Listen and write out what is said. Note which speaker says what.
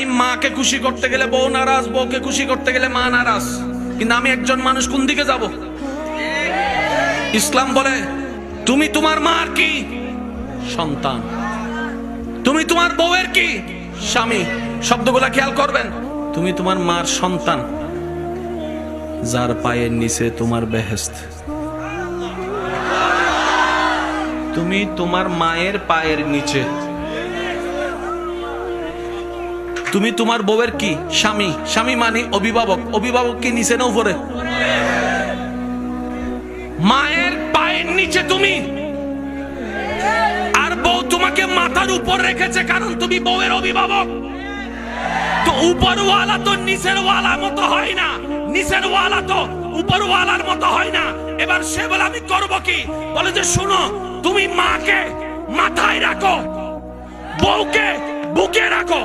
Speaker 1: আমি মাকে খুশি করতে গেলে বউ নারাজ, বউকে খুশি করতে গেলে মা নারাজ। কিন্তু আমি একজন মানুষ, কোন দিকে যাব? ইসলাম বলে তুমি তোমার মার কি? সন্তান। তুমি তোমার বউয়ের কি? স্বামী। শব্দগুলা খেয়াল করবেন। তুমি তোমার মার সন্তান, যার পায়ের নিচে তোমার বেহেশত। তুমি তোমার মায়ের পায়ের নিচে। তুমি তোমার বউয়ের কি? স্বামী। স্বামী মানে অভিভাবক। অভিভাবক কি নিচে না উপরে? মায়ের পায়ের নিচে তুমি, আর বউ তোমাকে মাথার উপর রেখেছে, কারণ তুমি বউয়ের অভিভাবক। তো উপরওয়ালা তো নিচের ওয়ালার মতো হয় না, নিচের ওয়ালা তো উপরওয়ালার মতো হয় না। এবার সে বলে আমি করব কি? বলে যে শুনো, তুমি মাকে মাথায় রাখো, বউকে বুকে রাখো।